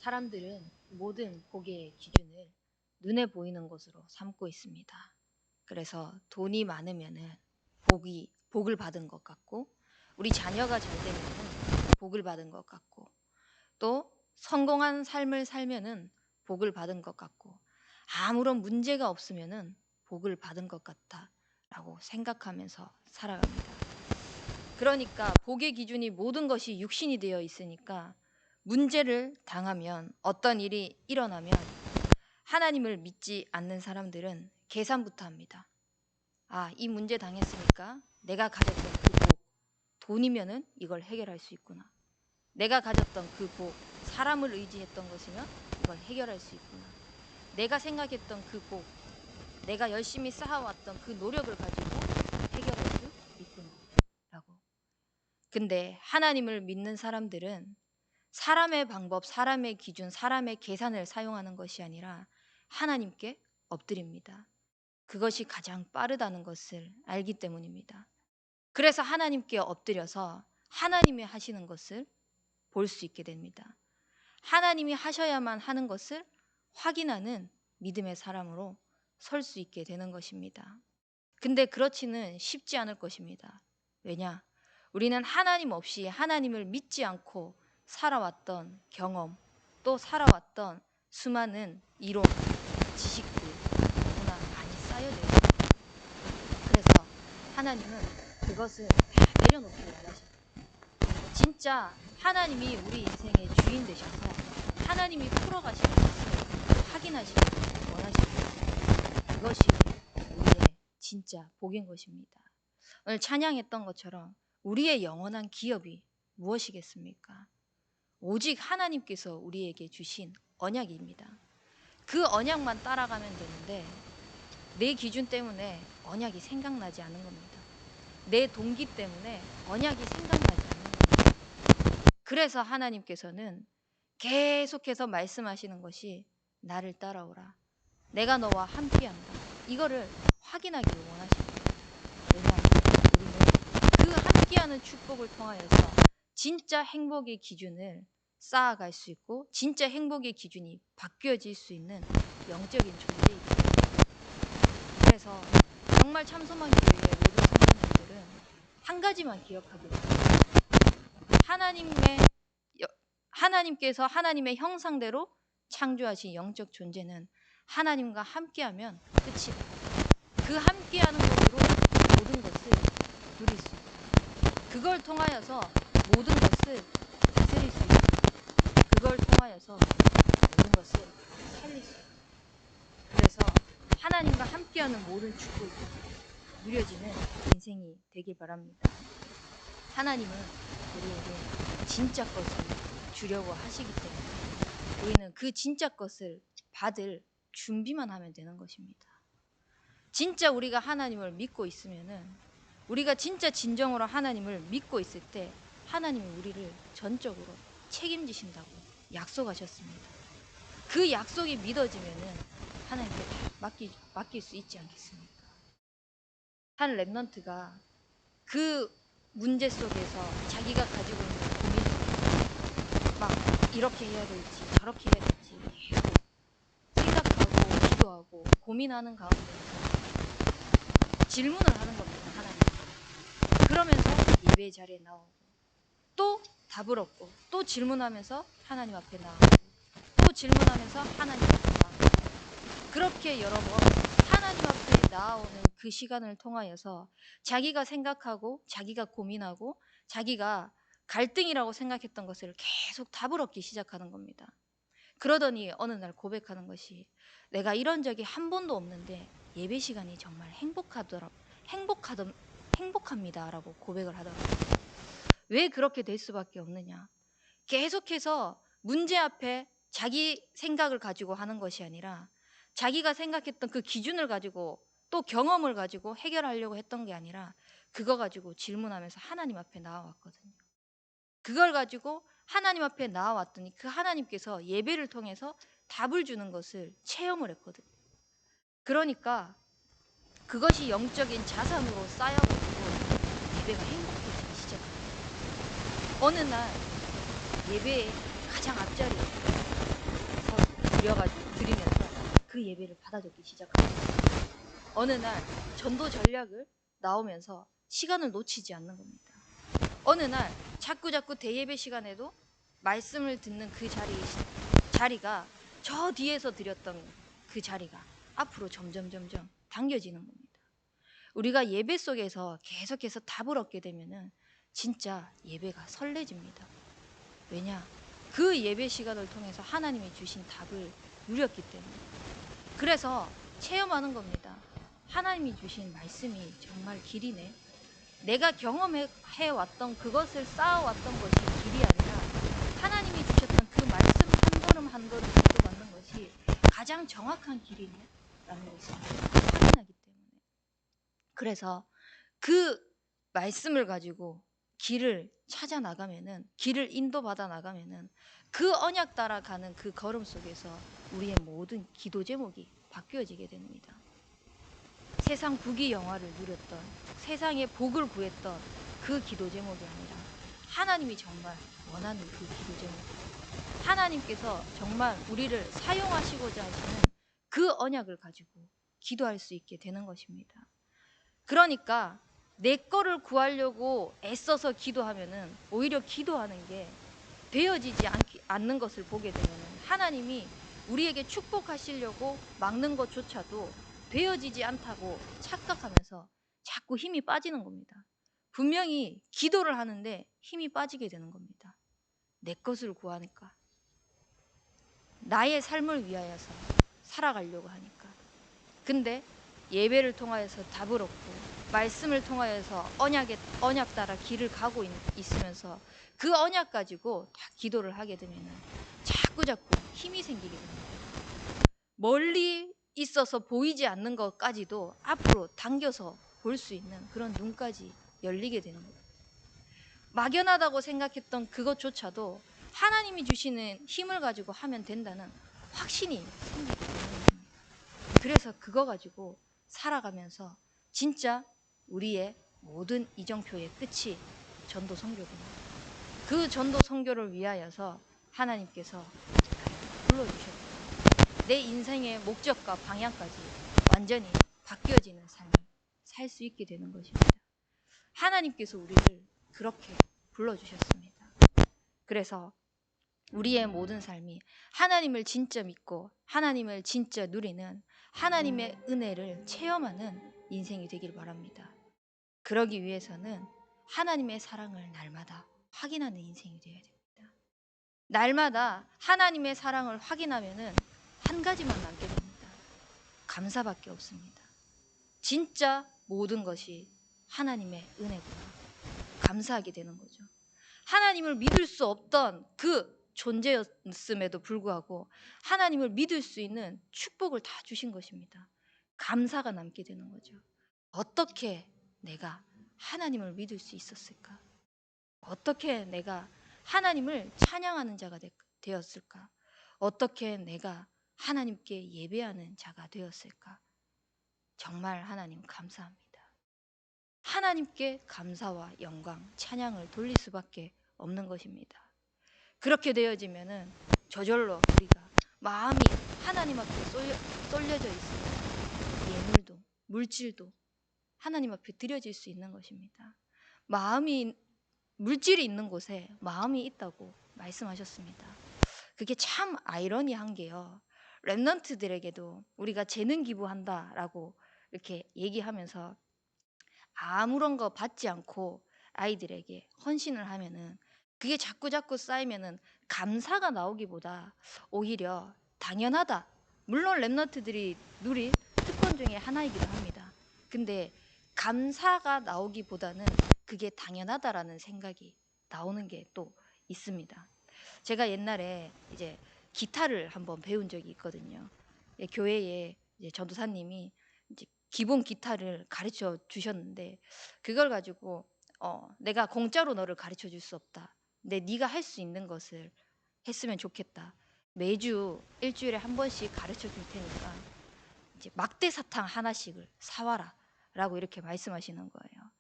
사람들은 모든 복의 기준을 눈에 보이는 것으로 삼고 있습니다. 그래서 돈이 많으면은 복을 받은 것 같고, 우리 자녀가 잘 되면은 복을 받은 것 같고, 또 성공한 삶을 살면은 복을 받은 것 같고, 아무런 문제가 없으면은 복을 받은 것 같다라고 생각하면서 살아갑니다. 그러니까 복의 기준이 모든 것이 육신이 되어 있으니까 문제를 당하면, 어떤 일이 일어나면 하나님을 믿지 않는 사람들은 계산부터 합니다. 아, 이 문제 당했으니까 내가 가졌던 그 복, 돈이면은 이걸 해결할 수 있구나. 내가 가졌던 그 복, 사람을 의지했던 것이면 이걸 해결할 수 있구나. 내가 생각했던 그 복, 내가 열심히 쌓아왔던 그 노력을 가지고 해결할 수 있구나 라고. 근데 하나님을 믿는 사람들은 사람의 방법, 사람의 기준, 사람의 계산을 사용하는 것이 아니라 하나님께 엎드립니다. 그것이 가장 빠르다는 것을 알기 때문입니다. 그래서 하나님께 엎드려서 하나님이 하시는 것을 볼 수 있게 됩니다. 하나님이 하셔야만 하는 것을 확인하는 믿음의 사람으로 설 수 있게 되는 것입니다. 근데 그렇지는 쉽지 않을 것입니다. 왜냐? 우리는 하나님 없이, 하나님을 믿지 않고 살아왔던 경험, 또 살아왔던 수많은 이론, 지식들 너무나 많이 쌓여져 있습니다. 그래서 하나님은 그것을 다 내려놓기를 원하십니다. 진짜 하나님이 우리 인생의 주인 되셔서 하나님이 풀어가시는 것을 확인하시길 원하십니다. 그것이 우리의 진짜 복인 것입니다. 오늘 찬양했던 것처럼 우리의 영원한 기업이 무엇이겠습니까? 오직 하나님께서 우리에게 주신 언약입니다. 그 언약만 따라가면 되는데 내 기준 때문에 언약이 생각나지 않는 겁니다. 내 동기 때문에 언약이 생각나지 않는 겁니다. 그래서 하나님께서는 계속해서 말씀하시는 것이 나를 따라오라. 내가 너와 함께한다. 이거를 확인하기를 원하십니다. 왜냐하면 우리는 그 함께하는 축복을 통하여서 진짜 행복의 기준을 쌓아갈 수 있고, 진짜 행복의 기준이 바뀌어질 수 있는 영적인 존재이기 때문입니다. 그래서 정말 참소망교회의 모든 성도님들은 한 가지만 기억하기를 바랍니다. 하나님께서 하나님의 형상대로 창조하신 영적 존재는 하나님과 함께하면 끝이다. 그 함께하는 것으로 모든 것을 누릴 수 있다. 그걸 통하여서 모든 것을 다스릴 수 있다. 그걸 통하여서 모든 것을 살릴 수 있다. 그래서 하나님과 함께하는 모든 축복이 누려지는 인생이 되길 바랍니다. 하나님은 우리에게 진짜 것을 주려고 하시기 때문에 우리는 그 진짜 것을 받을 준비만 하면 되는 것입니다. 진짜 우리가 하나님을 믿고 있으면은, 우리가 진짜 진정으로 하나님을 믿고 있을 때 하나님이 우리를 전적으로 책임지신다고 약속하셨습니다. 그 약속이 믿어지면은 하나님께 다 맡길 수 있지 않겠습니까? 한 랩넌트가 그 문제 속에서 자기가 가지고 있는 고민을 막 이렇게 해야 될지 저렇게 해야 될지 계속 생각하고 기도하고 고민하는 가운데서 질문을 하는 겁니다. 하나님. 그러면서 예배 자리에 나오고 또 답을 얻고 또 질문하면서 하나님 앞에 나오고 또 질문하면서 하나님 앞에 나오고, 그렇게 여러 번 하나님 앞에 나오는 그 시간을 통하여서 자기가 생각하고 자기가 고민하고 자기가 갈등이라고 생각했던 것을 계속 답을 얻기 시작하는 겁니다. 그러더니 어느 날 고백하는 것이, 내가 이런 적이 한 번도 없는데 예배 시간이 정말 행복합니다 라고 고백을 하더라고요. 왜 그렇게 될 수밖에 없느냐? 계속해서 문제 앞에 자기 생각을 가지고 하는 것이 아니라, 자기가 생각했던 그 기준을 가지고 또 경험을 가지고 해결하려고 했던 게 아니라, 그거 가지고 질문하면서 하나님 앞에 나와왔거든요. 그걸 가지고 하나님 앞에 나와왔더니 그 하나님께서 예배를 통해서 답을 주는 것을 체험을 했거든요. 그러니까 그것이 영적인 자산으로 쌓여가지고 예배가 행복해지기 시작합니다. 어느 날 예배의 가장 앞자리에 드리면서 그 예배를 받아줬기 시작합니다. 어느 날 전도 전략을 나오면서 시간을 놓치지 않는 겁니다. 어느 날 자꾸 대예배 시간에도 말씀을 듣는 그 자리가 저 뒤에서 드렸던 그 자리가 앞으로 점점 당겨지는 겁니다. 우리가 예배 속에서 계속해서 답을 얻게 되면은 진짜 예배가 설레집니다. 왜냐? 그 예배 시간을 통해서 하나님이 주신 답을 누렸기 때문에. 그래서 체험하는 겁니다. 하나님이 주신 말씀이 정말 길이네. 내가 경험해 왔던 그것을 쌓아왔던 것이 길이 아니라 하나님이 주셨던 그 말씀 한 걸음 기도받는 것이 가장 정확한 길이네 라는 것을 확인하기 때문에. 그래서 그 말씀을 가지고 길을 찾아 나가면은, 길을 인도받아 나가면은 그 언약 따라가는 그 걸음 속에서 우리의 모든 기도 제목이 바뀌어지게 됩니다. 세상 부귀 영화를 누렸던, 세상의 복을 구했던 그 기도 제목이 아니라 하나님이 정말 원하는 그 기도 제목, 하나님께서 정말 우리를 사용하시고자 하시는 그 언약을 가지고 기도할 수 있게 되는 것입니다. 그러니까 내 거를 구하려고 애써서 기도하면은 오히려 기도하는 게 되어지지 않는 것을 보게 되면은 하나님이 우리에게 축복하시려고 막는 것조차도 되어지지 않다고 착각하면서 자꾸 힘이 빠지는 겁니다. 분명히 기도를 하는데 힘이 빠지게 되는 겁니다. 내 것을 구하니까, 나의 삶을 위하여서 살아가려고 하니까. 근데 예배를 통하여서 답을 얻고 말씀을 통하여서 언약 따라 길을 가고 있으면서 그 언약 가지고 다 기도를 하게 되면 자꾸 힘이 생기게 됩니다. 멀리 있어서 보이지 않는 것까지도 앞으로 당겨서 볼 수 있는 그런 눈까지 열리게 되는 거예요. 막연하다고 생각했던 그것조차도 하나님이 주시는 힘을 가지고 하면 된다는 확신이 생기게 되는 겁니다. 그래서 그거 가지고 살아가면서 진짜 우리의 모든 이정표의 끝이 전도 선교입니다. 그 전도 선교를 위하여서 하나님께서 불러주셨고 내 인생의 목적과 방향까지 완전히 바뀌어지는 삶을 살 수 있게 되는 것입니다. 하나님께서 우리를 그렇게 불러주셨습니다. 그래서 우리의 모든 삶이 하나님을 진짜 믿고 하나님을 진짜 누리는, 하나님의 은혜를 체험하는 인생이 되길 바랍니다. 그러기 위해서는 하나님의 사랑을 날마다 확인하는 인생이 되어야 됩니다. 날마다 하나님의 사랑을 확인하면은 한 가지만 남게 됩니다. 감사밖에 없습니다. 진짜 모든 것이 하나님의 은혜구나. 감사하게 되는 거죠. 하나님을 믿을 수 없던 그 존재였음에도 불구하고 하나님을 믿을 수 있는 축복을 다 주신 것입니다. 감사가 남게 되는 거죠. 어떻게 내가 하나님을 믿을 수 있었을까? 어떻게 내가 하나님을 찬양하는 자가 되었을까? 어떻게 내가 하나님께 예배하는 자가 되었을까? 정말 하나님 감사합니다. 하나님께 감사와 영광, 찬양을 돌릴 수밖에 없는 것입니다. 그렇게 되어지면은 저절로 우리가 마음이 하나님 앞에 쏠려져 있으면 예물도 물질도 하나님 앞에 드려질 수 있는 것입니다. 물질이 있는 곳에 마음이 있다고 말씀하셨습니다. 그게 참 아이러니한 게요. 랩런트들에게도 우리가 재능 기부한다라고 이렇게 얘기하면서 아무런 거 받지 않고 아이들에게 헌신을 하면은 그게 자꾸 쌓이면은 감사가 나오기보다 오히려 당연하다. 물론 랩런트들이 누릴 특권 중에 하나이기도 합니다. 근데 감사가 나오기보다는 그게 당연하다라는 생각이 나오는 게 또 있습니다. 제가 옛날에 이제 기타를 한번 배운 적이 있거든요. 교회에 이제 전도사님이 이제 기본 기타를 가르쳐 주셨는데 그걸 가지고 내가 공짜로 너를 가르쳐 줄 수 없다. 근데 네가 할 수 있는 것을 했으면 좋겠다. 매주 일주일에 한 번씩 가르쳐 줄 테니까 이제 막대 사탕 하나씩을 사와라 라고 이렇게 말씀하시는 거예요.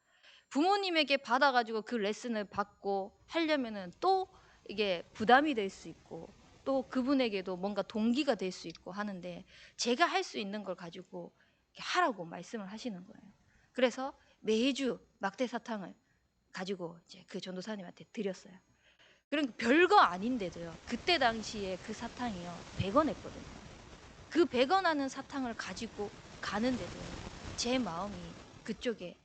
부모님에게 받아가지고 그 레슨을 받고 하려면은 또 이게 부담이 될 수 있고 또 그분에게도 뭔가 동기가 될 수 있고 하는데 제가 할 수 있는 걸 가지고 이렇게 하라고 말씀을 하시는 거예요. 그래서 매주 막대 사탕을 가지고 이제 그 전도사님한테 드렸어요. 그러니까 별거 아닌데도요. 그때 당시에 그 사탕이요. 100원 했거든요. 그 100원 하는 사탕을 가지고 가는데도 제 마음이 그쪽에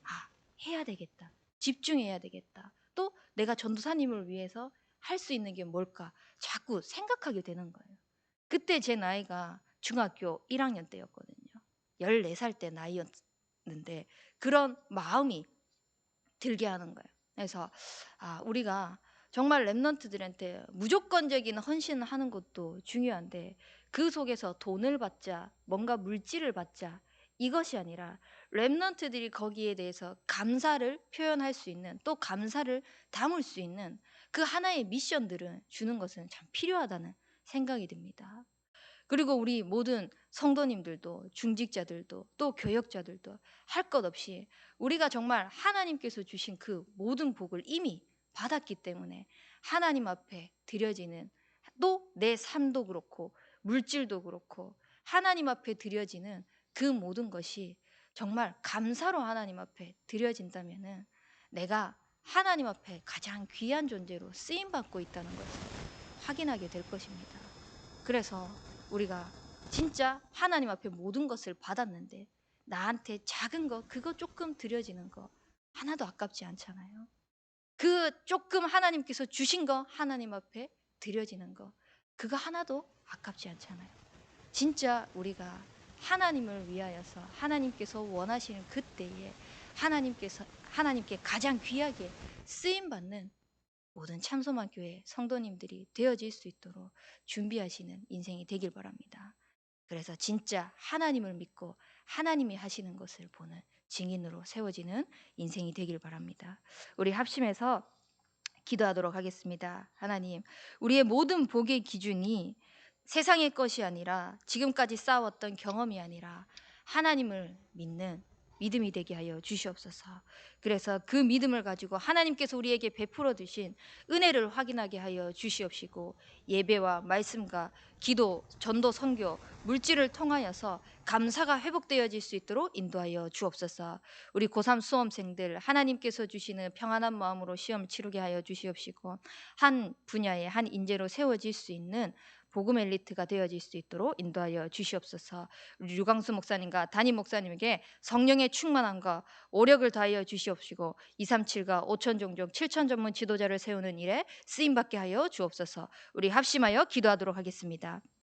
해야 되겠다. 집중해야 되겠다. 또 내가 전도사님을 위해서 할 수 있는 게 뭘까? 자꾸 생각하게 되는 거예요. 그때 제 나이가 중학교 1학년 때였거든요. 14살 때 나이였는데 그런 마음이 들게 하는 거예요. 그래서 우리가 정말 랩런트들한테 무조건적인 헌신을 하는 것도 중요한데 그 속에서 돈을 받자, 뭔가 물질을 받자 이것이 아니라 랩런트들이 거기에 대해서 감사를 표현할 수 있는 또 감사를 담을 수 있는 그 하나의 미션들은 주는 것은 참 필요하다는 생각이 듭니다. 그리고 우리 모든 성도님들도 중직자들도 또 교역자들도 할 것 없이 우리가 정말 하나님께서 주신 그 모든 복을 이미 받았기 때문에 하나님 앞에 드려지는 또 내 삶도 그렇고 물질도 그렇고 하나님 앞에 드려지는 그 모든 것이 정말 감사로 하나님 앞에 드려진다면은 내가 하나님 앞에 가장 귀한 존재로 쓰임 받고 있다는 것을 확인하게 될 것입니다. 그래서 우리가 진짜 하나님 앞에 모든 것을 받았는데 나한테 작은 거 그거 조금 드려지는 거 하나도 아깝지 않잖아요. 그 조금 하나님께서 주신 거 하나님 앞에 드려지는 거 그거 하나도 아깝지 않잖아요. 진짜 우리가 하나님을 위하여서 하나님께서 원하시는 그때에 하나님께 가장 귀하게 쓰임 받는 모든 참소만 교회 성도님들이 되어질 수 있도록 준비하시는 인생이 되길 바랍니다. 그래서 진짜 하나님을 믿고 하나님이 하시는 것을 보는 증인으로 세워지는 인생이 되길 바랍니다. 우리 합심해서 기도하도록 하겠습니다. 하나님, 우리의 모든 복의 기준이 세상의 것이 아니라 지금까지 쌓아왔던 경험이 아니라 하나님을 믿는 믿음이 되게 하여 주시옵소서. 그래서 그 믿음을 가지고 하나님께서 우리에게 베풀어 주신 은혜를 확인하게 하여 주시옵시고 예배와 말씀과 기도, 전도, 선교, 물질을 통하여서 감사가 회복되어질 수 있도록 인도하여 주옵소서. 우리 고3 수험생들 하나님께서 주시는 평안한 마음으로 시험 치르게 하여 주시옵시고 한 분야에 한 인재로 세워질 수 있는 복음 엘리트가 되어질 수 있도록 인도하여 주시옵소서. 우리 류광수 목사님과 담임 목사님에게 성령의 충만함과 오력을 다하여 주시옵시고 237과 5천 종족 7천 전문 지도자를 세우는 일에 쓰임받게 하여 주옵소서. 우리 합심하여 기도하도록 하겠습니다.